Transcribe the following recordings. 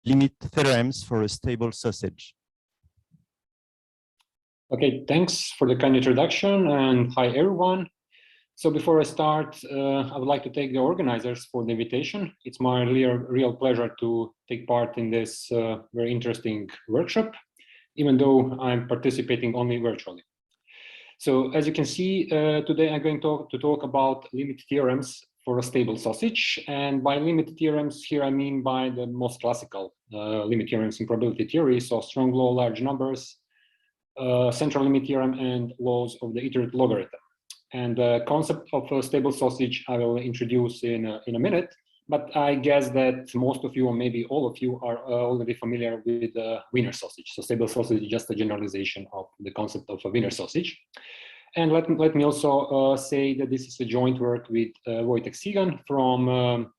limit theorems for a stable sausage. Okay, thanks for the kind introduction, and hi everyone. So before I start, I would like to thank the organizers for the invitation. It's my real pleasure to take part in this very interesting workshop, even though I'm participating only virtually. So as you can see, today I'm going to talk about limit theorems for a stable sausage. And by limit theorems here, I mean by the most classical limit theorems in probability theory. So strong law, large numbers, central limit theorem, and laws of the iterated logarithm. And the concept of a stable sausage I will introduce in a minute, but I guess that most of you, or maybe all of you, are already familiar with Wiener sausage. So stable sausage is just a generalization of the concept of a Wiener sausage. And let me also say that this is a joint work with Wojtek Sigan from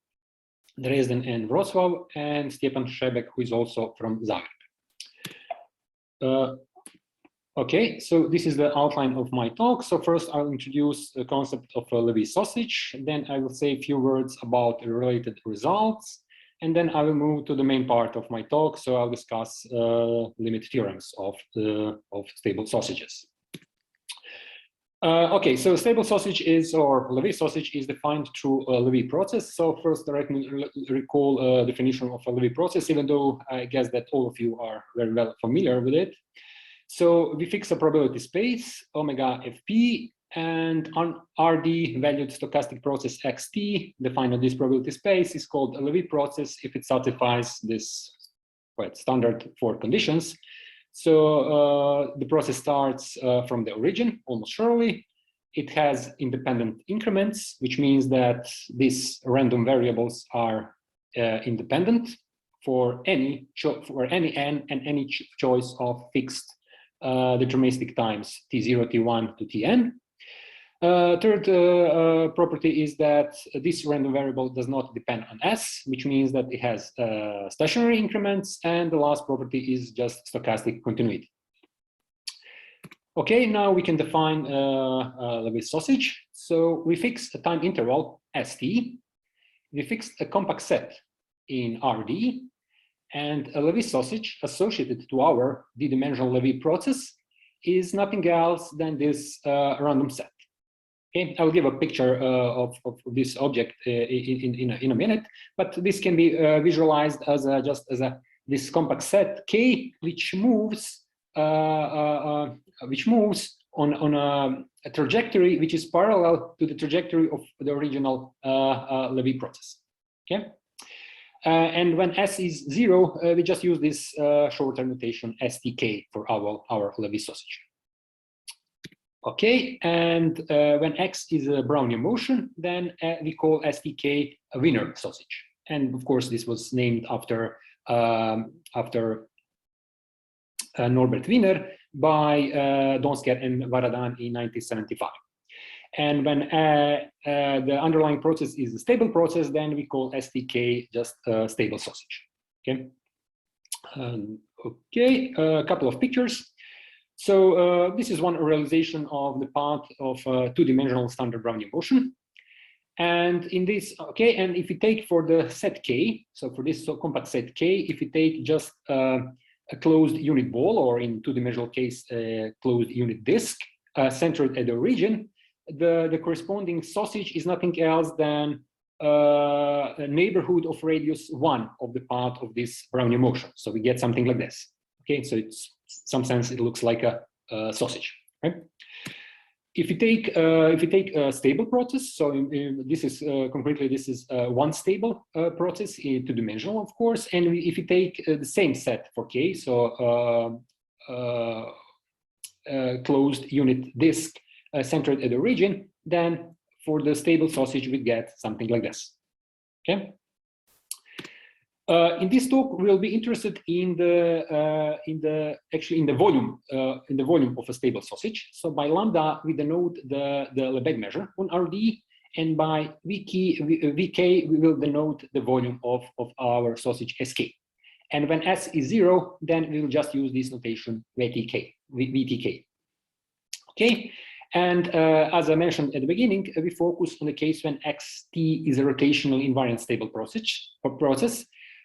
Dresden and Wrocław, and Stjepan Šebek, who is also from Zagreb. Okay, so this is the outline of my talk. So first I'll introduce the concept of a Levy sausage. Then I will say a few words about the related results. And then I will move to the main part of my talk. So I'll discuss limit theorems of stable sausages. Okay, so stable sausage is, or Levy sausage is defined through a Levy process. So first let me recall a definition of a Levy process, even though I guess that all of you are very well familiar with it. So we fix a probability space, omega fp, and on RD valued stochastic process xt defined on this probability space is called a Levy process if it satisfies this quite standard four conditions. So the process starts from the origin, almost surely. It has independent increments, which means that these random variables are independent for any n and any choice of fixed deterministic times t0, t1 to tn. Third property is that this random variable does not depend on s, which means that it has stationary increments, and the last property is just stochastic continuity. Okay, now we can define Levy sausage. So we fix a time interval st, we fix a compact set in Rd, and a Levy sausage associated to our d-dimensional Levy process is nothing else than this random set. Okay, I'll give a picture of this object in a minute, but this can be visualized as this compact set K, which moves on a trajectory which is parallel to the trajectory of the original Levy process. Okay. And when s is 0, we just use this shorter notation stk for our Levy sausage. Okay, and when x is a Brownian motion, then we call stk a Wiener sausage. And of course, this was named after Norbert Wiener by Donsker and Varadan in 1975. And when the underlying process is a stable process, then we call stk just a stable sausage. Okay. Okay, a couple of pictures. So this is one realization of the path of two-dimensional standard Brownian motion. And in this, okay, and if you take for the set K, so for this compact set K, if you take just a closed unit ball, or in two-dimensional case, a closed unit disk centered at the origin, the corresponding sausage is nothing else than a neighborhood of radius 1 of the path of this Brownian motion. So we get something like this. Okay, so it's some sense it looks like a sausage, right? If you take a stable process, so this is concretely this is one stable process, two-dimensional, of course, and if you take the same set for K, so closed unit disk centered at the origin, then for the stable sausage we get something like this. Okay. In this talk, we'll be interested in the volume of a stable sausage. So by lambda, we denote the Lebesgue measure on Rd, and by Vk, we will denote the volume of our sausage Sk. And when S is 0, then we will just use this notation VTK. Okay. And as I mentioned at the beginning, we focus on the case when xt is a rotationally invariant stable process.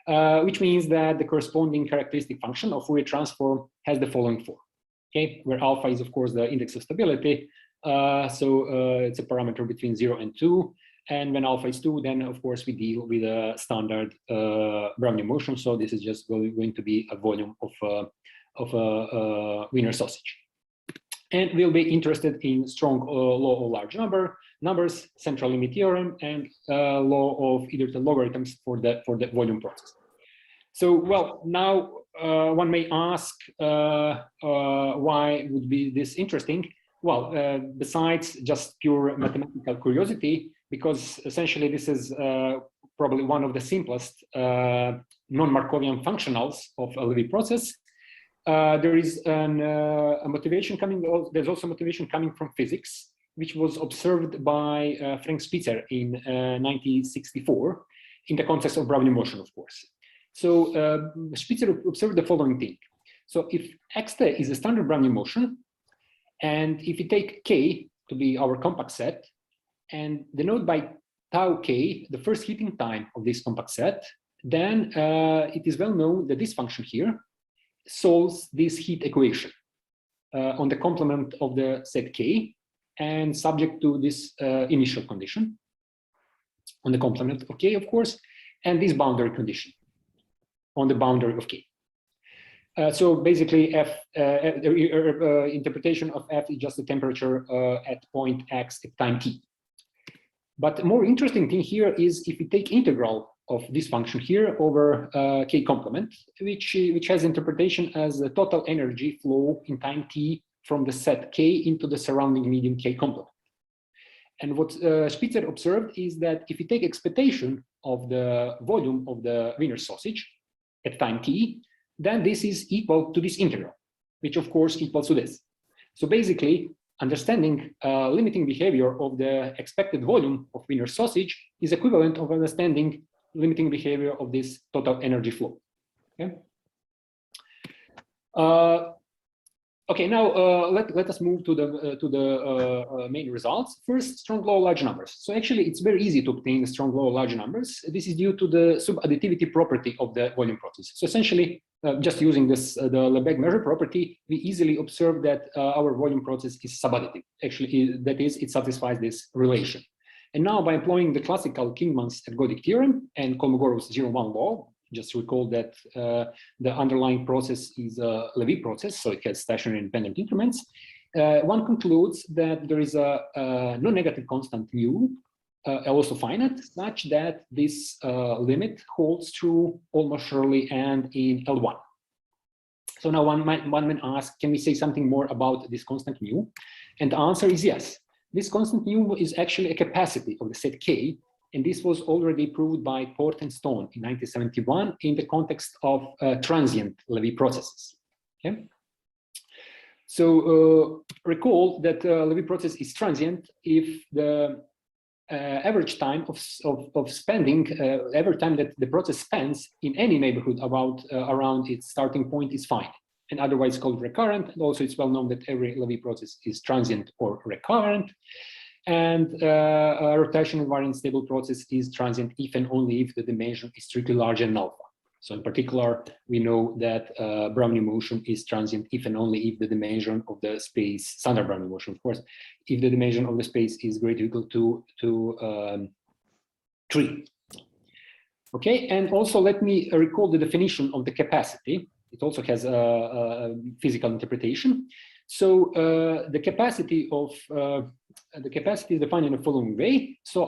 which means that the corresponding characteristic function of Fourier transform has the following form, okay, where alpha is, of course, the index of stability. It's a parameter between 0 and 2. And when alpha is 2, then, of course, we deal with a standard Brownian motion. So this is just going to be a volume of a Wiener sausage. And we'll be interested in strong law of large numbers, central limit theorem, and law of iterated logarithms for the volume process. So, well, now one may ask why would be this interesting? Well, besides just pure mathematical curiosity, because essentially this is probably one of the simplest non-Markovian functionals of a Levy process. There is a motivation coming. There's also motivation coming from physics, which was observed by Frank Spitzer in 1964 in the context of Brownian motion, of course. So Spitzer observed the following thing. So if xt is a standard Brownian motion, and if we take k to be our compact set, and denote by tau k the first heating time of this compact set, then it is well known that this function here solves this heat equation on the complement of the set k, and subject to this initial condition on the complement of k, of course, and this boundary condition on the boundary of k. So basically, interpretation of f is just the temperature at point x at time t. But the more interesting thing here is if we take integral of this function here over k complement, which has interpretation as the total energy flow in time t from the set k into the surrounding medium k complement. And what Spitzer observed is that if we take expectation of the volume of the Wiener sausage at time t, then this is equal to this integral, which of course equals to this. So basically, understanding limiting behavior of the expected volume of Wiener sausage is equivalent of understanding limiting behavior of this total energy flow. Okay. Okay, now let us move to the main results. First, strong law of large numbers. So actually, it's very easy to obtain a strong law of large numbers. This is due to the subadditivity property of the volume process. So essentially, just using this the Lebesgue measure property, we easily observe that our volume process is subadditive. Actually, that is, it satisfies this relation. And now, by employing the classical Kingman's-Ergodic theorem and Kolmogorov's 0-1 law, just recall that the underlying process is a Levy process, so it has stationary independent increments. One concludes that there is a non-negative constant mu, also finite, such that this limit holds true almost surely and in L1. So now one might ask, can we say something more about this constant mu? And the answer is yes. This constant mu is actually a capacity of the set K, and this was already proved by Port and Stone in 1971 in the context of transient Levy processes. Okay? So recall that Levy process is transient if the average time of spending, every time that the process spends in any neighborhood around its starting point is fine, and otherwise called recurrent. And also it's well known that every Levy process is transient or recurrent. And a rotational invariant stable process is transient if and only if the dimension is strictly larger than alpha. So in particular, we know that Brownian motion is transient if and only if the dimension of the space, standard Brownian motion, of course, if the dimension of the space is greater or equal to 3. Okay, and also let me recall the definition of the capacity. It also has a physical interpretation. So the capacity is defined in the following way. So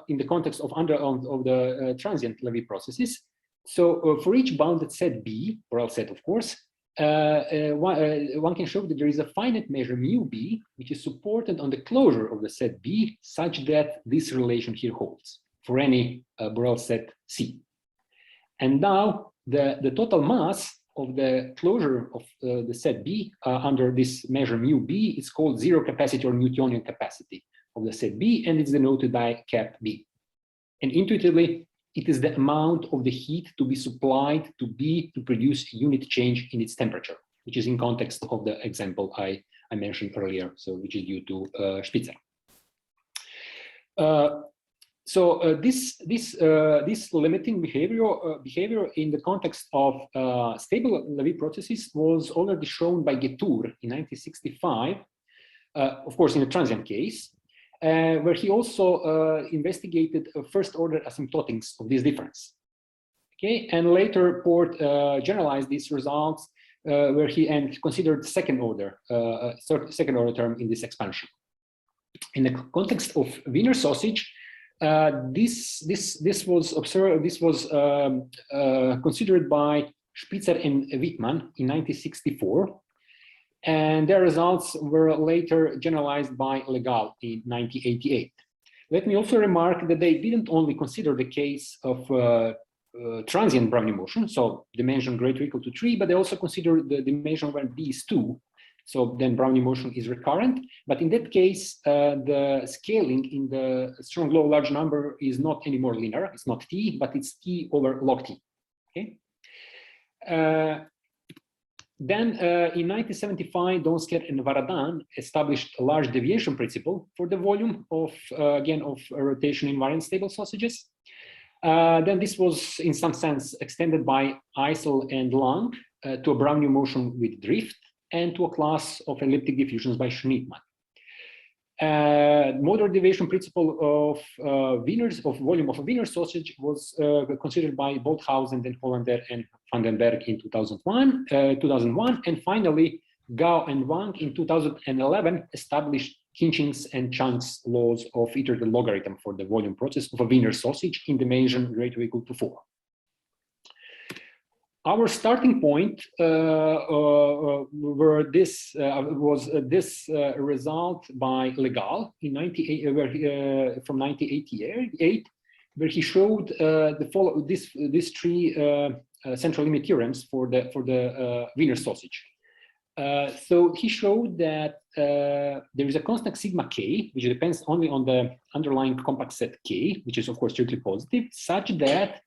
in the context of the transient Levy processes. So for each bounded set B, or L set, of course, one can show that there is a finite measure mu B, which is supported on the closure of the set B, such that this relation here holds for any Borel set C. And now the total mass of the closure of the set B under this measure mu B is called zero capacity or Newtonian capacity of the set B, and it's denoted by cap B. And intuitively, it is the amount of the heat to be supplied to B to produce a unit change in its temperature, which is in context of the example I mentioned earlier, so which is due to Spitzer. This limiting behavior in the context of stable Levy processes was already shown by Getour in 1965, of course in a transient case, where he also investigated first-order asymptotics of this difference. Okay, and later Port generalized these results where he considered second-order term in this expansion. In the context of Wiener sausage, this was observed. This was considered by Spitzer and Wittmann in 1964, and their results were later generalized by Legal in 1988. Let me also remark that they didn't only consider the case of transient Brownian motion, so dimension greater or equal to 3, but they also considered the dimension when d is 2. So then Brownian motion is recurrent, but in that case, the scaling in the strong low large number is not anymore linear. It's not t, but it's t over log t. Okay. Then in 1975, Donsker and Varadhan established a large deviation principle for the volume of again of rotation invariant stable sausages. Then this was in some sense extended by Eisel and Lang to a Brownian motion with drift, and to a class of elliptic diffusions by Schneidmann. Moderate deviation principle of volume of a Wiener sausage was considered by Bolthausen, then Hollander and Vandenberg in 2001, and finally Gao and Wang in 2011 established Khintchine's and Chung's laws of iterated logarithm for the volume process of a Wiener sausage in dimension greater or equal to 4. Our starting point were this was this result by Legal in from 1988, where he showed these three central limit theorems for the Wiener sausage. So he showed that there is a constant sigma k, which depends only on the underlying compact set k, which is of course strictly positive, such that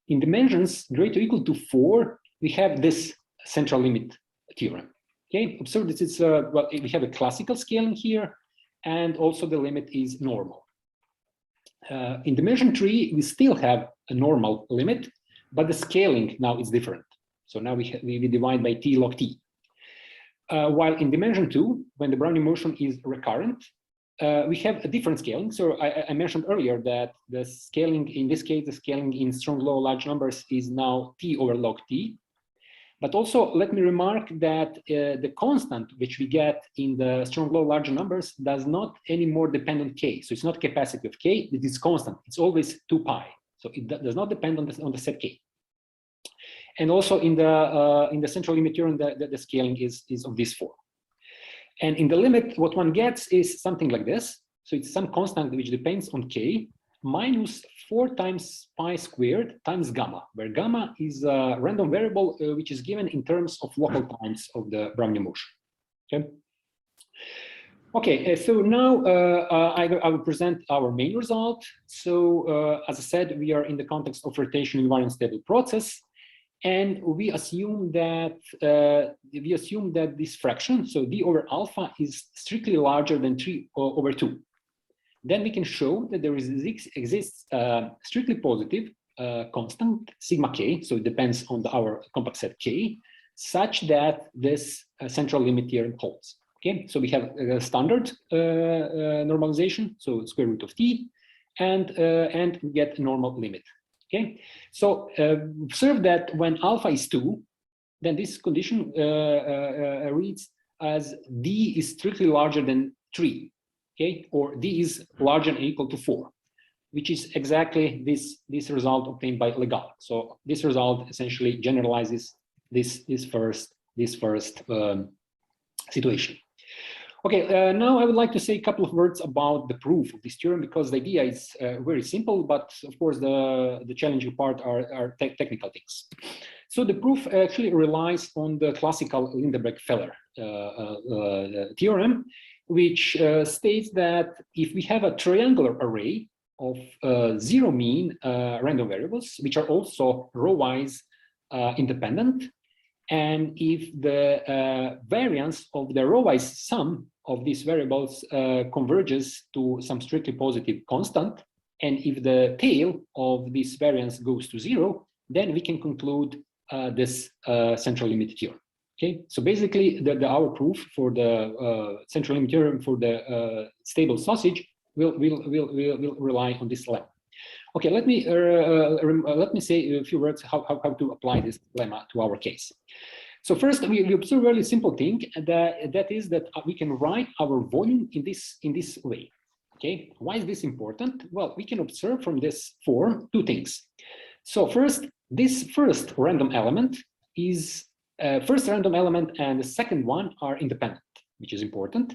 in dimensions greater or equal to 4, we have this central limit theorem. Okay, observe this is well, we have a classical scaling here, and also the limit is normal. In dimension 3, we still have a normal limit, but the scaling now is different. So now we divide by t log t. While in dimension 2, when the Brownian motion is recurrent, we have a different scaling. So I mentioned earlier that the scaling, in this case, the scaling in strong low large numbers is now t over log t. But also let me remark that the constant which we get in the strong low large numbers does not anymore depend on k. So it's not capacity of k, it is constant. It's always 2 pi. So it does not depend on the set k. And also in the central limit theorem, the scaling is of this form. And in the limit, what one gets is something like this. So it's some constant which depends on k minus 4 times pi squared times gamma, where gamma is a random variable which is given in terms of local times of the Brownian motion. Okay. Okay, so now I will present our main result. So as I said, we are in the context of rotation invariant stable process. And we assume that this fraction, so d over alpha, is strictly larger than 3 over 2. Then we can show that there exists strictly positive constant sigma k, so it depends on our compact set k, such that this central limit theorem holds. Okay, so we have a standard normalization, so square root of t, and we get a normal limit. Okay, so observe that when alpha is 2, then this condition reads as d is strictly larger than 3, okay, or d is larger than or equal to 4, which is exactly this result obtained by Legal. So this result essentially generalizes this first situation. Okay, now I would like to say a couple of words about the proof of this theorem, because the idea is very simple, but of course the challenging part are technical things. So the proof actually relies on the classical Lindeberg-Feller theorem, which states that if we have a triangular array of zero mean random variables, which are also row-wise independent, and if the variance of the row-wise sum of these variables converges to some strictly positive constant, And if the tail of this variance goes to 0, then we can conclude this central limit theorem. Okay, so basically our proof for the central limit theorem for the stable sausage will rely on this lemma. Okay, let me say a few words how to apply this lemma to our case. So first, we observe a really simple thing, that is that we can write our volume in this way. Okay, why is this important? Well, we can observe from this form two things. So first, this first random element is first random element, and the second one are independent, which is important.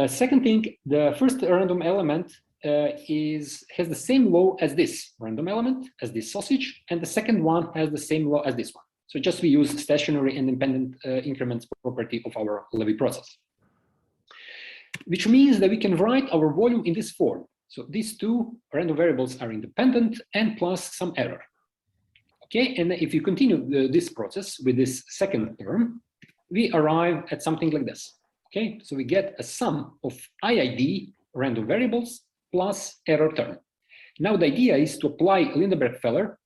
Second thing, the first random element has the same law as this random element, as this sausage, and the second one has the same law as this one. So just we use stationary and independent increments property of our Levy process, which means that we can write our volume in this form. So these two random variables are independent and plus some error. Okay, and if you continue this process with this second term, we arrive at something like this. Okay, so we get a sum of IID random variables plus error term. Now the idea is to apply Lindeberg-Feller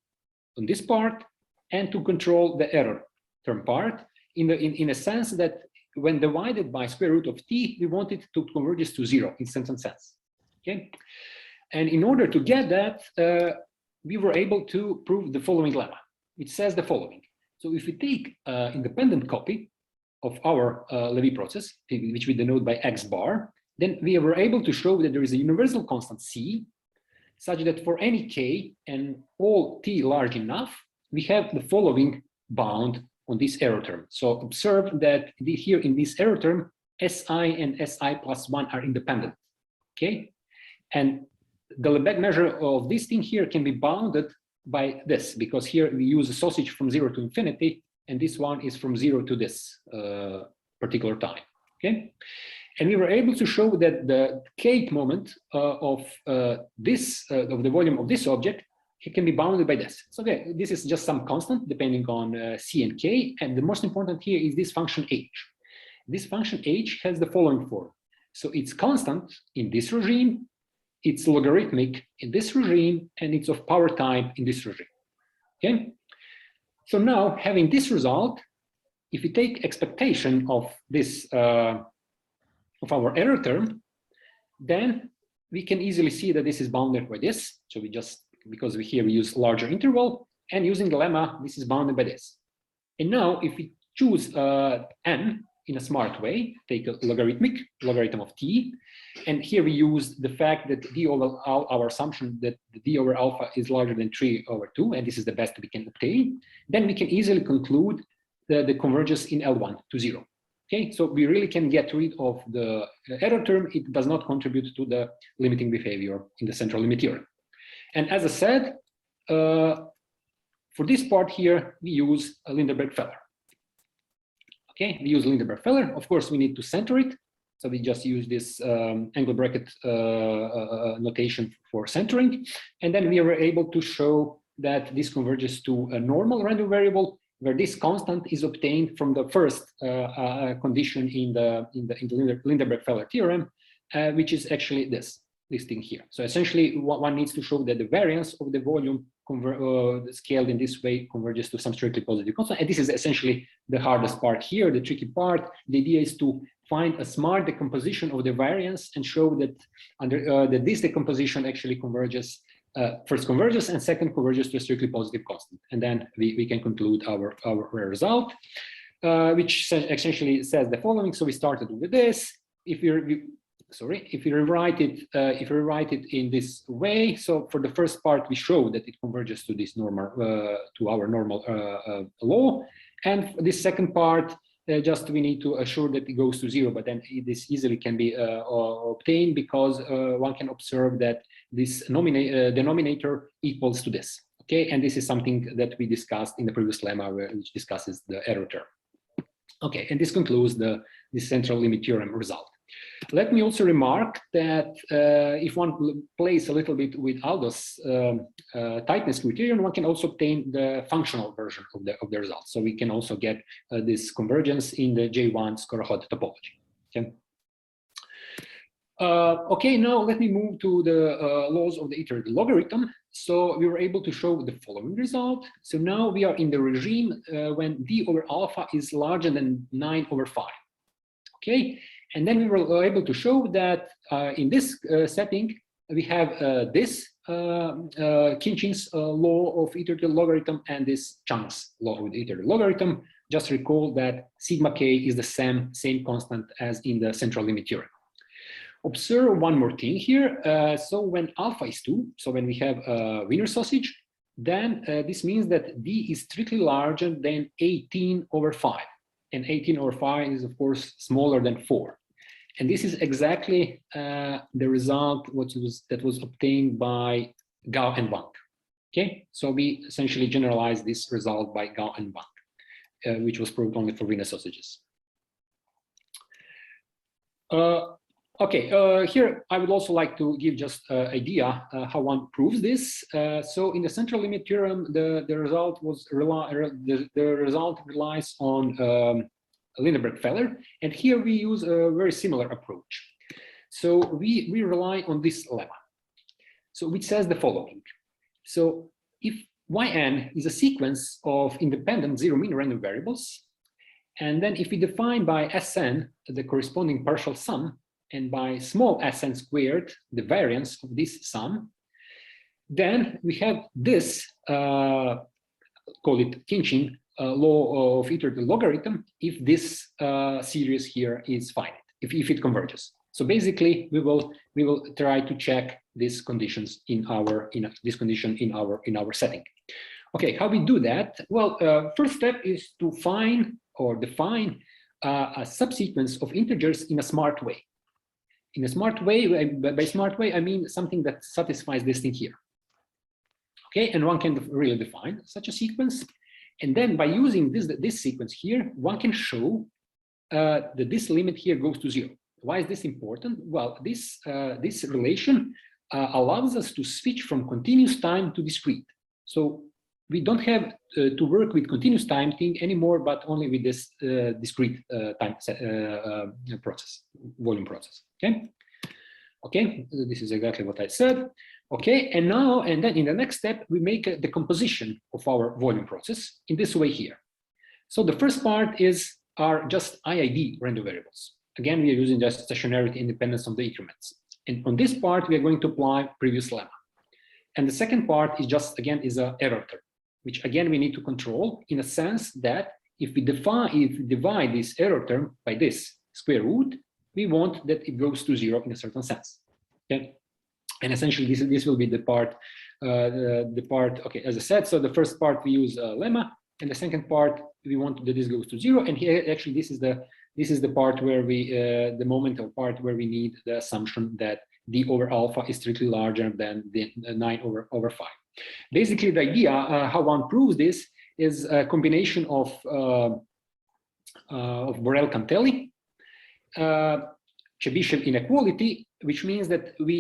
on this part and to control the error term part in a sense that when divided by square root of t, we want it to converge to 0 in certain sense. Okay, and in order to get that, we were able to prove the following lemma, which says the following. So if we take independent copy of our Levy process, which we denote by x bar, then we were able to show that there is a universal constant c, such that for any k and all t large enough, we have the following bound on this error term. So observe that here in this error term, si and si plus 1 are independent. Okay, and the Lebesgue measure of this thing here can be bounded by this, because here we use a sausage from 0 to infinity, and this one is from 0 to this particular time. Okay, and we were able to show that the kth moment of the volume of this object, it can be bounded by this. So okay, this is just some constant depending on c and k, and the most important here is this function h. This function h has the following form. So it's constant in this regime, it's logarithmic in this regime, and it's of power type in this regime. Okay, so now having this result, if we take expectation of this of our error term, then we can easily see that this is bounded by this. So we just, because we use larger interval, and using the lemma, this is bounded by this. And now if we choose n in a smart way, take a logarithm of t, and here we use the fact that d over our assumption that the d over alpha is larger than 3 over 2, and this is the best we can obtain, then we can easily conclude the convergence in L1 to 0. Okay, so we really can get rid of the error term. It does not contribute to the limiting behavior in the central limit theorem. And as I said, for this part here, we use a Lindeberg-Feller. Okay, we use Lindeberg-Feller. Of course, we need to center it. So we just use this angle bracket notation for centering. And then we were able to show that this converges to a normal random variable, where this constant is obtained from the first condition in the Lindeberg-Feller theorem, which is actually this thing here. So essentially, one needs to show that the variance of the volume scaled in this way converges to some strictly positive constant. And this is essentially the hardest part here, the tricky part. The idea is to find a smart decomposition of the variance and show that that this decomposition actually converges, first converges and second converges to a strictly positive constant. And then we can conclude our result, which essentially says the following. So we started with this. If you rewrite it in this way, so for the first part we show that it converges to this normal to our normal law, and this second part just we need to assure that it goes to 0, but then this easily can be obtained because one can observe that this denominator equals to this. Okay, and this is something that we discussed in the previous lemma, which discusses the error term. Okay, and this concludes the central limit theorem result. Let me also remark that if one plays a little bit with Aldo's tightness criterion, one can also obtain the functional version of the result. So we can also get this convergence in the J1 Skorokhod topology. Okay. Okay, now let me move to the laws of the iterated logarithm. So we were able to show the following result. So now we are in the regime when d over alpha is larger than 9/5. Okay, and then we were able to show that in this setting, we have this Khintchine's law of iterated logarithm and this Chung's law of the iterated logarithm. Just recall that sigma k is the same constant as in the central limit theorem. Observe one more thing here. So when alpha is 2, so when we have a Wiener sausage, then this means that d is strictly larger than 18/5. And 18/5 is, of course, smaller than 4. And this is exactly the result that was obtained by Gao and Wang. Okay, so we essentially generalized this result by Gao and Wang, which was proved only for Wiener sausages. Okay, here I would also like to give just an idea how one proves this. So in the central limit theorem, the result relies on Lindenberg-Feller, and here we use a very similar approach. So we rely on this lemma, so which says the following. So if yn is a sequence of independent zero-mean random variables, and then if we define by Sn the corresponding partial sum, and by small Sn squared the variance of this sum, then we have this, call it Khintchine law of iterated logarithm, if this series here is finite, if it converges. So basically, we will try to check these conditions in our setting. Okay, how we do that? Well, first step is to find or define a subsequence of integers in a smart way. In a smart way, by smart way, I mean something that satisfies this thing here. Okay, and one can really define such a sequence. And then by using this sequence here, one can show that this limit here goes to 0. Why is this important? Well, this relation allows us to switch from continuous time to discrete. So we don't have to work with continuous time thing anymore, but only with this discrete time process, volume process. Okay. Okay, this is exactly what I said. Okay, and then in the next step, we make the composition of our volume process in this way here. So the first part are just IID random variables. Again, we are using just stationarity independence of the increments. And on this part, we are going to apply previous lemma. And the second part is just, again, is an error term, which again, we need to control in a sense that if we divide this error term by this square root, we want that it goes to 0 in a certain sense. Okay. And essentially, this will be the part, okay, as I said, so the first part we use lemma, and the second part we want that this goes to 0. And here, actually, this is the part where the moment or part where we need the assumption that d over alpha is strictly larger than the 9/5. Basically, the idea how one proves this is a combination of Borel-Cantelli, Chebyshev inequality, which means that we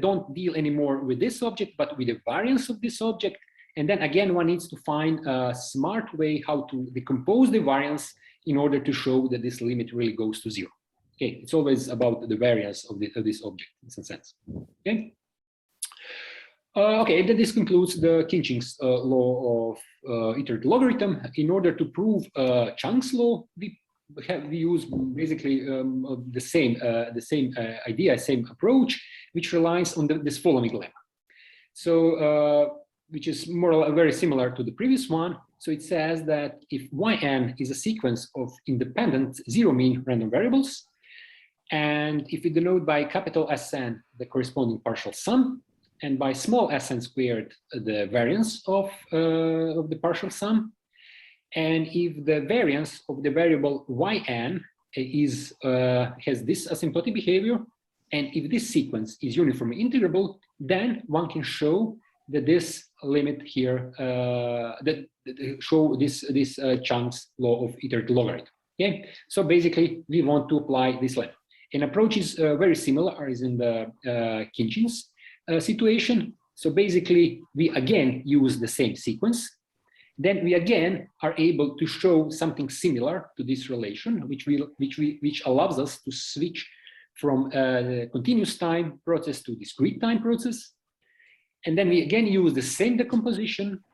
don't deal anymore with this object, but with the variance of this object. And then again, one needs to find a smart way how to decompose the variance in order to show that this limit really goes to 0. Okay, it's always about the variance of this object in some sense. Okay. Okay, then this concludes the Khintchine's law of iterated logarithm. In order to prove Chung's law, we use basically the same idea, same approach, which relies on this following lemma. So, which is more or less very similar to the previous one. So it says that if yn is a sequence of independent zero-mean random variables, and if we denote by capital Sn the corresponding partial sum, and by small Sn squared the variance of the partial sum, and if the variance of the variable yn has this asymptotic behavior, and if this sequence is uniformly integrable, then one can show that this limit here show this Chung's law of iterated logarithm. Okay, so basically we want to apply this lemma. An approach is very similar as in the Khintchine's situation. So basically we again use the same sequence. Then we again are able to show something similar to this relation, which allows us to switch from a continuous time process to discrete time process. And then we again use the same decomposition.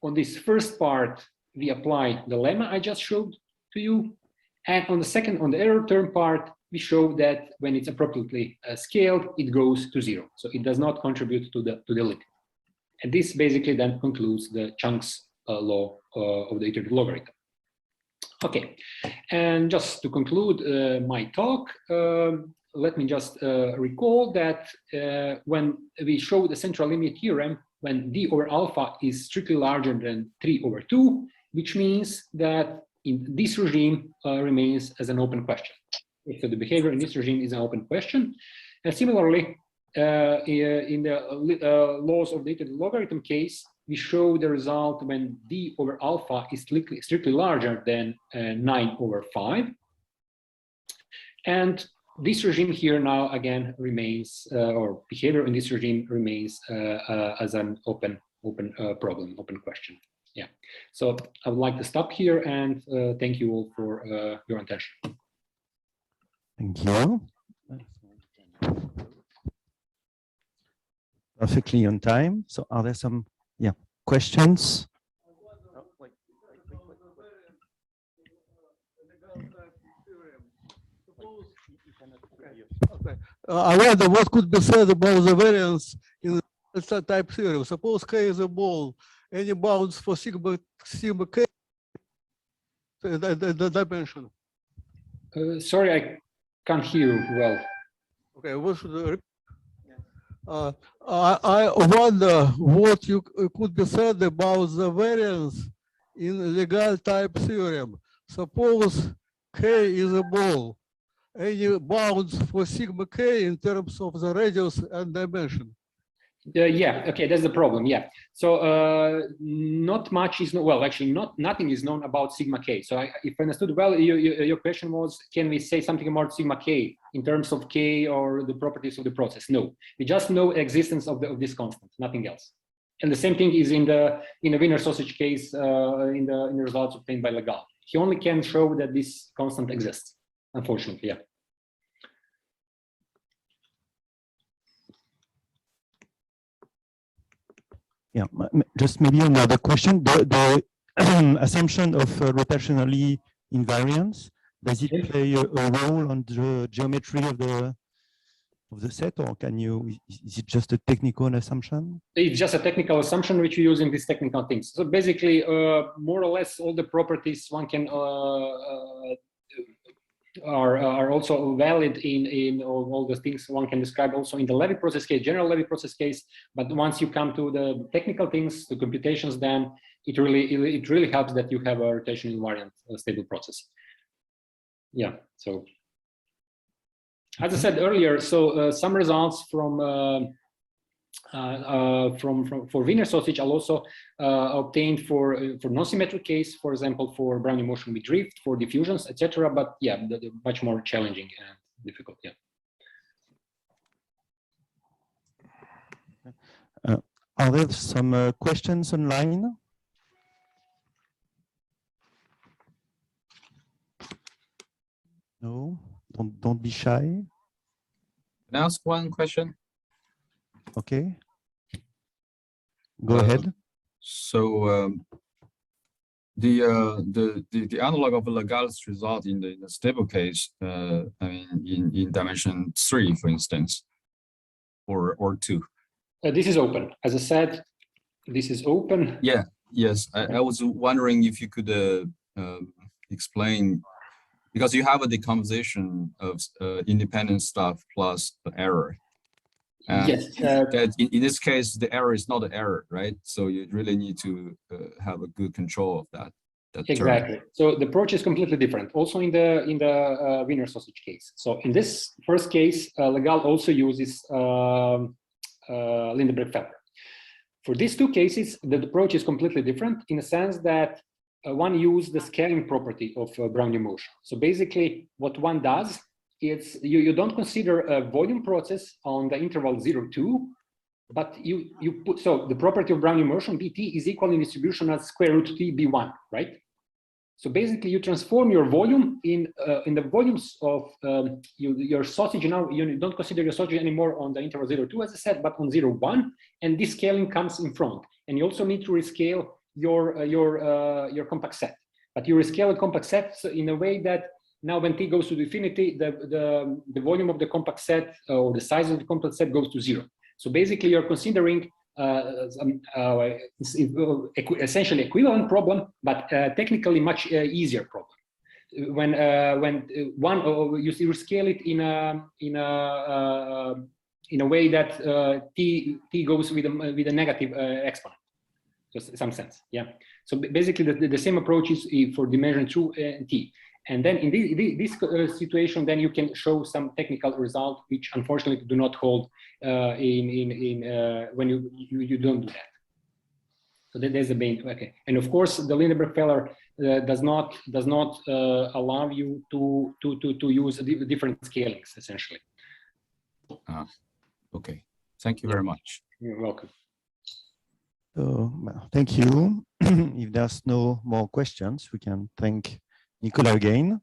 On this first part, we apply the lemma I just showed to you. And on the error term part, we show that when it's appropriately scaled, it goes to 0. So it does not contribute to the limit. And this basically then concludes the Chung's law of the iterated logarithm. Okay, and just to conclude my talk, let me just recall that when we show the central limit theorem, when d over alpha is strictly larger than 3/2, which means that in this regime remains as an open question. So the behavior in this regime is an open question. And similarly, in the laws of the iterated logarithm case, we show the result when d over alpha is strictly larger than 9/5. And this regime here now again remains, or behavior in this regime remains as an open problem, open question. Yeah. So I would like to stop here and thank you all for your attention. Thank you. Perfectly on time. So are there some questions? Okay. I wonder what could be said about the variance in the type theorem. Suppose K is a ball, any bounds for sigma K the dimension. Sorry, I can't hear you well. Okay, what should I wonder what you could be said about the variance in legal type theorem. Suppose K is a ball, any bounds for sigma K in terms of the radius and dimension. Yeah, okay, that's the problem. Yeah, so not much is known. Well, actually, nothing is known about sigma k. So if I understood well, your question was, can we say something about sigma k in terms of k or the properties of the process? No, we just know existence of this constant, nothing else. And the same thing is in the Wiener sausage case in the results obtained by Legal. He only can show that this constant exists. Unfortunately, yeah. Yeah, just maybe another question. The assumption of rotationally invariance, does it play a role on the geometry of the set, or is it just a technical assumption? It's just a technical assumption which we use in these technical things. So basically, more or less all the properties one can are also valid in all the things one can describe also in the Levy process case, general Levy process case. But once you come to the technical things, the computations, then it really helps that you have a rotational invariant stable process. Yeah. So as I said earlier, so some results for Wiener sausage are also obtained for non-symmetric case, for example, for Brownian motion with drift, for diffusions, etc. But yeah, much more challenging and difficult. Yeah. Are there some questions online? No, don't be shy. Can I ask one question? Okay. Go ahead. So the analog of Legal's result in the stable case, I mean, in dimension 3, for instance, or 2. This is open. As I said, this is open. Yeah. Yes. I was wondering if you could explain, because you have a decomposition of independent stuff plus the error. Yes. That in this case, the error is not an error, right? So you really need to have a good control of that exactly. term. So the approach is completely different. Also in the Wiener sausage case. So in this first case, Legal also uses Lindenberg-Feller. For these two cases, the approach is completely different in the sense that one uses the scaling property of Brownian motion. So basically, what one does, it's you don't consider a volume process on the interval 0, 2, but you put, so the property of Brownian motion Bt is equal in distribution as square root T B1, right? So basically, you transform your volume in the volumes of your sausage. Now you don't consider your sausage anymore on the interval 0, 2, as I said, but on 0, 1, and this scaling comes in front. And you also need to rescale your compact set. But you rescale a compact set in a way that now when t goes to infinity, the volume of the compact set or the size of the compact set goes to 0. So basically, you're considering essentially equivalent problem, but technically much easier problem. When you scale it in a way that t goes with a negative exponent, just some sense, yeah. So basically, the same approach is for dimension 2 and t. And then in this situation, then you can show some technical result, which unfortunately do not hold when you don't do that. So there's the main, okay. And of course, the Lindenberg-Feller does not allow you to use different scalings essentially. Okay, thank you very much. You're welcome. So thank you. If there's no more questions, we can thank Nikola again.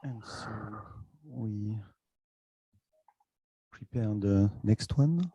And so we prepare the next one.